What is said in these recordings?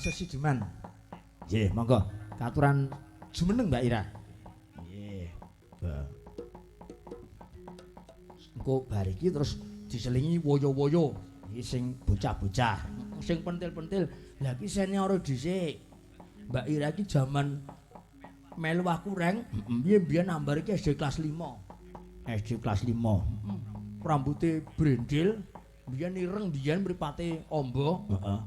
Sesideman. Nggih, monggo. Katuran jumeneng Mbak Ira. Nggih. Engko bar iki terus diselingi woyo-woyo iki sing bocah-bocah, sing pentil-pentil. Lah iki senior dhisik. Mbak Ira iki jaman melu aku reng, biyen ambar iki SD kelas 5. SD kelas 5. Rambute brendil, biyen ireng, biyen mripate amba. Heeh.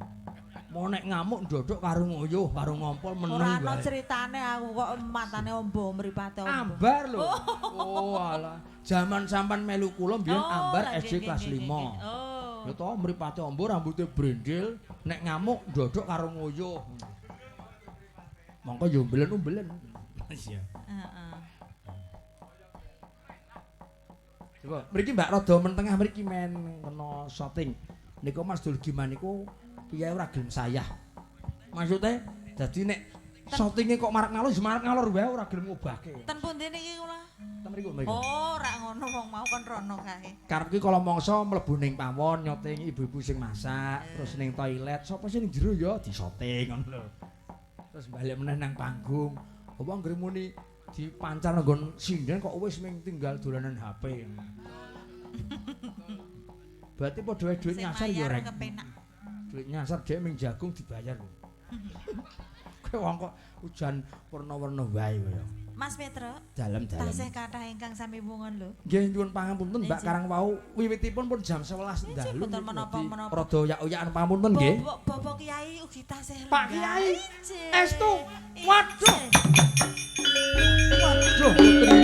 Mau nek ngamuk ndodok karo nguyuh, karo ngompol meneng wae. Ora ana critane aku kok matane amba mripate amba. Ambar lho. Oh alah. Jaman sampean melu kula biyen ambar SD kelas 5. Ya to mripate amba rambute brendil, nek ngamuk ndodok karo nguyuh. Mongko yo mbelen-mbelen. Iya. Heeh. Coba mriki Mbak rada mentengah mriki men kena shooting. Niku Mas Dulgiman niku piye ora gelem sayah. Maksude dadi nek shootinge kok marak ngalor wae ora gelem ngobahke. Ten pundi niki kula? Ten mriku. Oh, ora ngono wong mau kon rono kae. Karep ki kala mangsa mlebu ning pawon nyoting ibu-ibu sing masak, terus ning toilet, sapa sing ning jero ya di-shooting ngono lho. Terus balik meneh nang panggung. Apa anggere muni dipancal nggon sinden kok wis ming tinggal dolanan HP. Berarti padha wae dhuwit nyasar ya rek. Dhuwit nyasar dhek ming jagung dibayar lho. Kowe wong kok ujan warna-warna wae kaya. Mas Petro. Dalem-dalem. Tasih kathah ingkang sami wungun lho. Nggih nyuwun pangapunten Mbak Karang wau wiwitipun pun jam 11 dalu. Mboten menapa-menapa. Rada oyak-oyakan pangapunten nggih. Bapak Kiai ugi tasih Pak Kiai. Estu. Waduh. Waduh, mboten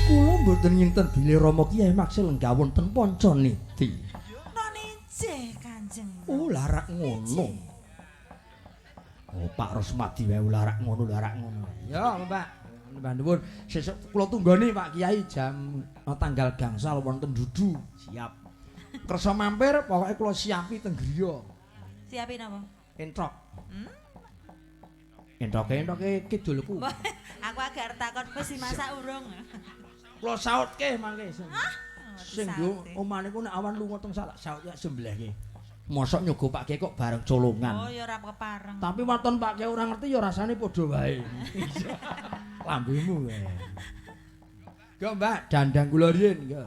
kula mboten nyinten bilih Rama Kiai maksih lenggah wonten panca niti. Nonijeh Kanjeng. Oh, larak ngono. Oh, Pak Rosmadi wae larak ngono. Ya, Mbak. Mbah nuwun, sesuk kula tunggoni Pak Kiai jam tanggal gangsal wonten Dudu. Siap. Kersa mampir pokoke kula siapi teng griya. Siapi napa? Entrok. Entroke kidulku. Aku agak takon wis dimasak urung. Kula sautke mangke. Sing nggo omah niku nek awan lunga teng saut ya sembelihke. Mosok nyogo Pak Kiai kok bareng colongan. Oh ya ora kepareng. Tapi waton Pak Kiai ora ngerti ya rasane padha wae. Lambemu wae. Go Mbak, dandang kula riyen go.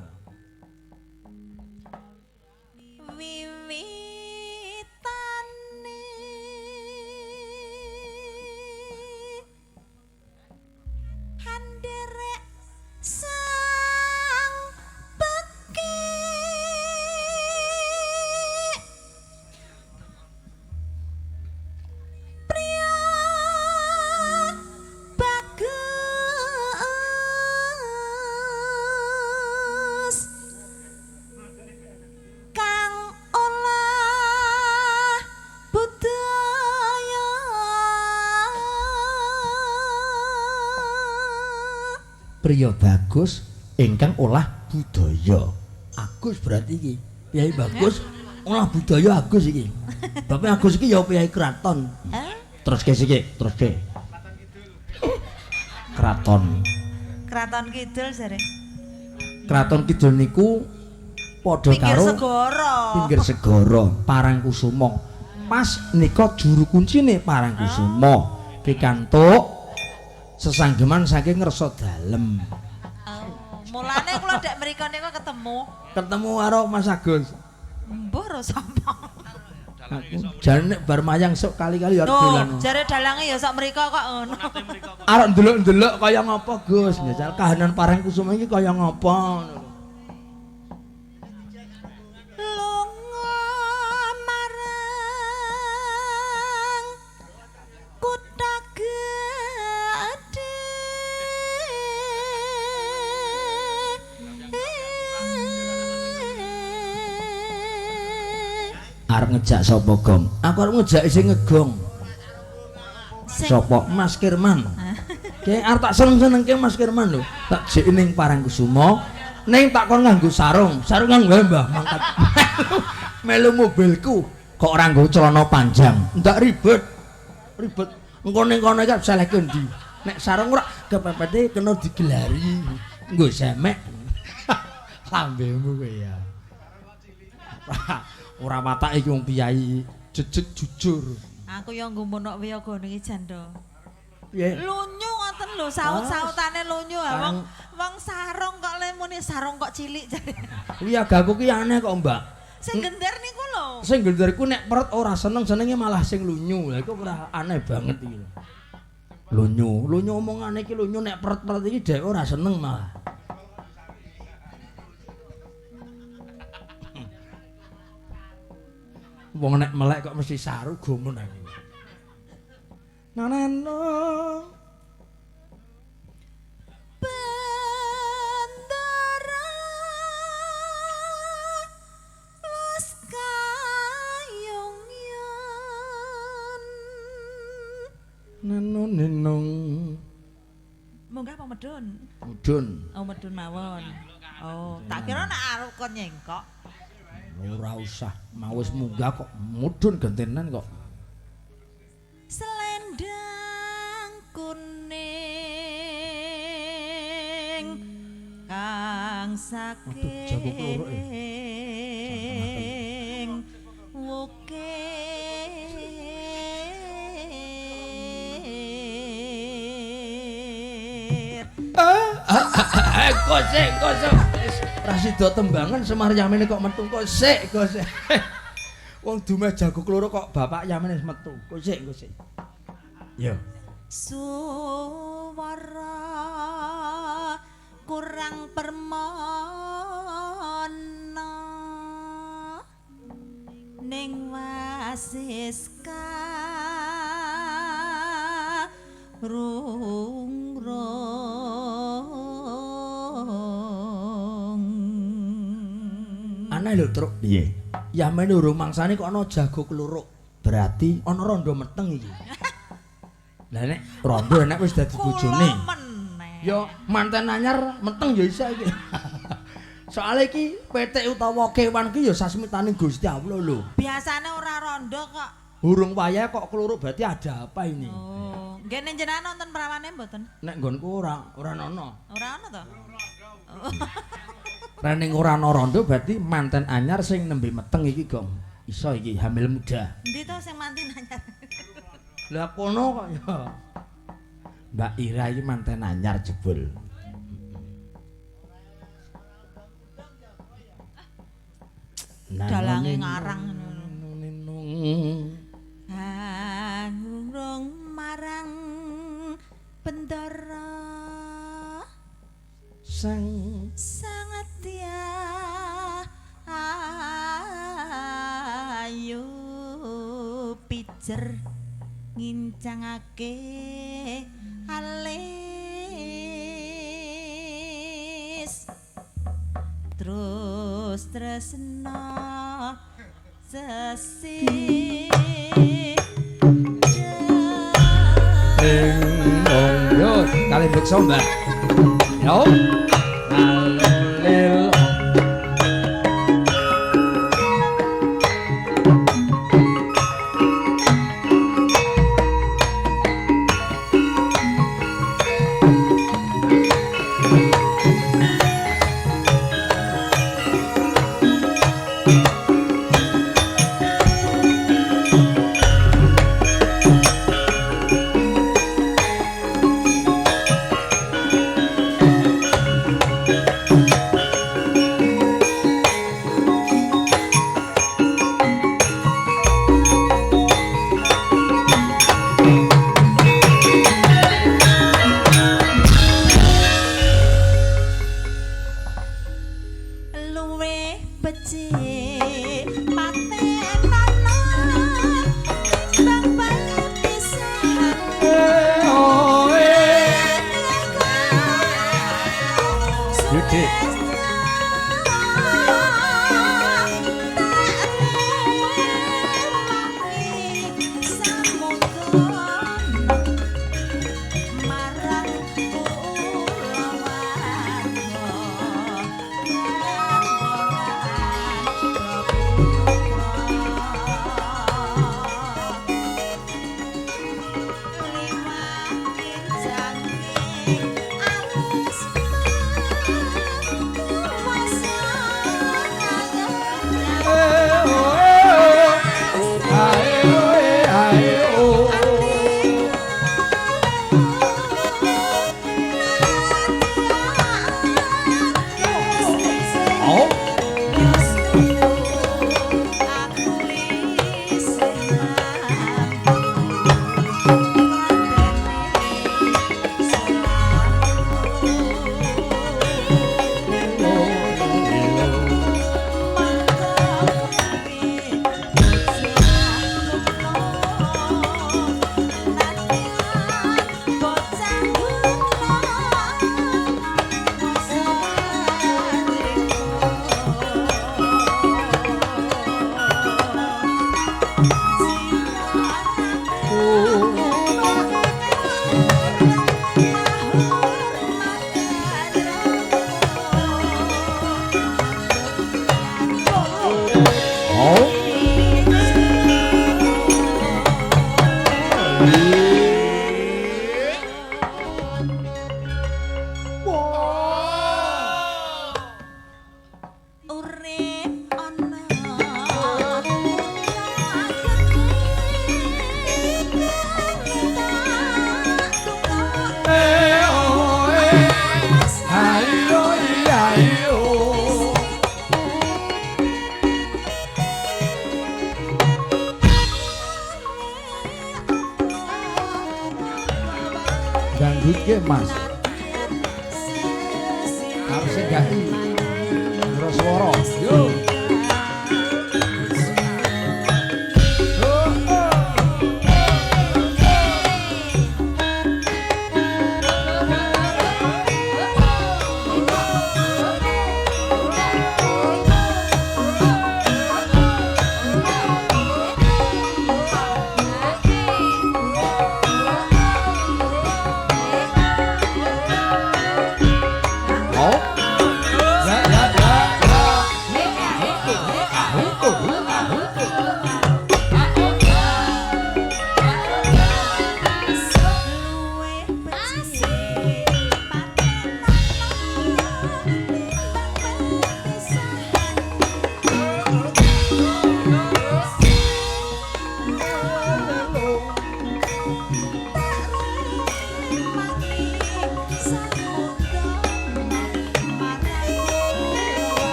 Priya bagus ingkang olah budaya. Agus berarti iki. Piyai bagus olah budaya Agus iki. Bapak Agus iki ya piyai kraton. Terus ke siki, terus ke. Kraton. Kraton Kidul jare. Kraton Kidul niku padha karo pinggir segara Parangkusuma. Pas nika juru kuncine Parangkusuma pikantuk sesanggeman saking ngersa dalem. Mulane kula dek mriko niku ketemu karo Mas Agus. Mbuh ro sapa. Jare nek bar mayang sok kali-kali ya dolan. Jare dalange ya sok mriko kok ngono. Arep ndelok-ndelok kaya ngapa Gus? Njajal kahanan Parangkusuma iki kaya ngapa ngono. Arep ngejak sapa Gong? Aku arep ngejak sing ngegong. Sapa? Mas Kirman. Ki arep tak seneng-senengke Mas Kirman lho. Tak jek ning Parangkusuma, ning tak kon nganggo sarung. Sarung kang wae Mbah mangkat. Melu mobilku kok ora nggo celana panjang. Ndak ribet. Engko ning kono iki salehke ndi? Nek sarung ora kepepete kena digelari. Nggo semek. Lambemu kowe ya. Ora watak iki wong piyai jejeg jujur. Aku yo nggumunok wiyagane iki janda. Piye? Lunyu ngoten lho, saut-sautane lunyu ha wong sarung kok le muni sarung kok cilik jare. Wiyagaku ki aneh kok, Mbak. Sing gender niku lho. Sing genderku nek perut ora seneng senenge malah sing lunyu. Lah iku ora aneh banget iki. Lunyu omongane iki lunyu nek perut-perut iki dhek ora seneng malah. Wong nek melek kok mesti saru gumun aku. Nanano Bendera wis kayongyon. nano nenong Munggah apa medun? mudun. Oh medun mawon. Oh, tak kira nek arep kon nyengkok. Ora usah, mau wis munggah kok mudun gentenan kok. Selendang kuning kang saking jago keloro wukir. Kosek. Prasido tembangan Semar Yamene kok metu kosek. Wong dumeh jago kloro kok bapak Yamene wis metu. Kosek. Yo. Suwara kurang permana ning wasiska Aneh lho, Truk. Piye? Yamene urung mangsane kok ana jago kloro. Berarti ana rondo meteng iki. Lah nek rondo nek wis dadi bojone. Ya manten anyar meteng ya isa iki. Soale iki petik utawa kewan ki ya sasmitaning Gusti Allah lho. Biasane ora rondo kok. Urung wayah kok kloro berarti ada apa ini? Oh, nggih ning jenengan nonton prawane mboten? Nek nggonku ora ana. Ora ana to? Rening ora ana rondo berarti manten anyar sing nembe meteng iki, Gong. Iso iki hamil muda. Endi to sing manten anyar? Lah kono kok ya. Mbak Ira iki manten anyar jebul. Dalange ngarang ngono. Ninung. Ngurung marang bendara sangatya ayo pijer ngincangake alis terus tresna sesi Yo, kali beksa Mbak. Yo. Alil. nyambutke Mas. Harus enggaki. Roswara. Yo.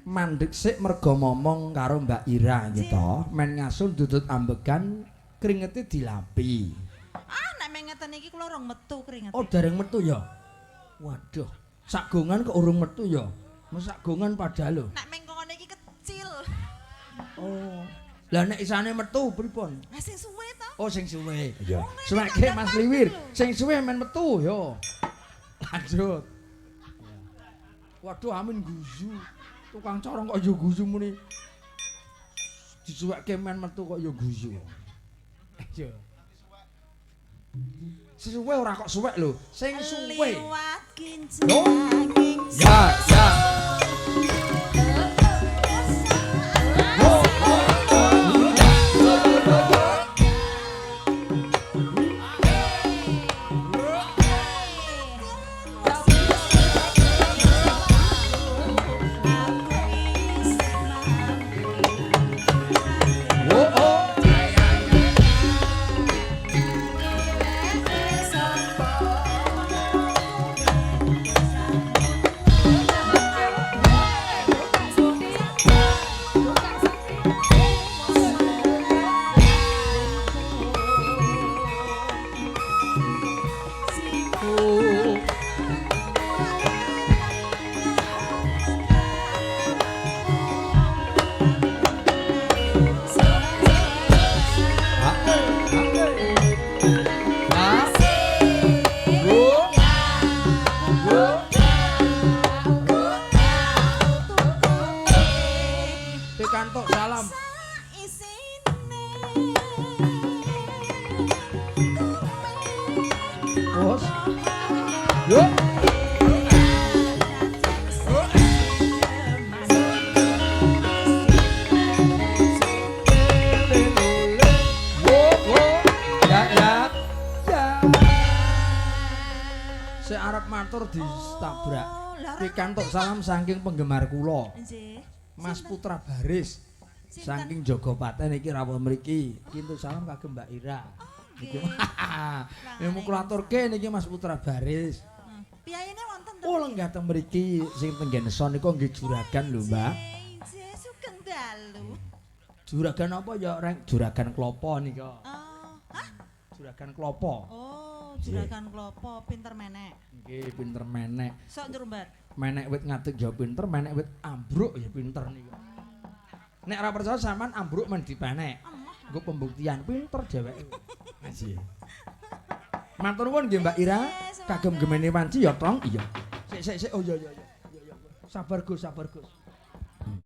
Mandek sik mergo momong karo Mbak Ira gitu. Men ngasul dudut ambegan kringete dilapi. Ah nek men ngeten iki kula rong metu kringete. Oh, dereng metu ya. Waduh, sagongan kok urung metu ya. Mas sagongan padahal lho. Nek men ngene iki kecil. Oh. Lah nek isane metu pripun? Lah sing suwe to. Oh, sing suwe. Iya. Suweke Mas Liwir, sing suwe men metu ya. Lanjut. Waduh, amin guzu. Tukang corong kok yo guzu muni. Disuwekke men metu kok yo guzu. Ayo. Suwe ora kok suwek lho, sing suwe. Liwat kinjeng. Ya, ya. Distabrak. Pikantuk salam saking penggemar kula. Mas Putra Baris. Saking Jogopaten iki rawuh mriki. Kintuk salam kagem Mbak Ira. Niki. Nemu kula aturke niki Mas Putra Baris. Piyayene wonten to? Oh, lenggah teng mriki sing teng Geneson niku nggih juragan lho, Mbak. Nggih, sugeng dalu. Juragan apa ya, Reng? Juragan klopo nika. Hah? Juragan klopo. Oh, juragan klopo pinter menek. Nggih, pinter menek. Sok njrumbat. Menek wit ngadeg ya pinter, menek wit ambruk ya pinter niku. Nek ora percaya sampean ambruk men dipenek. Nggo pembuktian pinter dheweke. Nggih. Matur nuwun nggih Mbak Ira, kagem gemene wanci ya, Tong. Iya. Sik. Oh iya. Sabar Gus.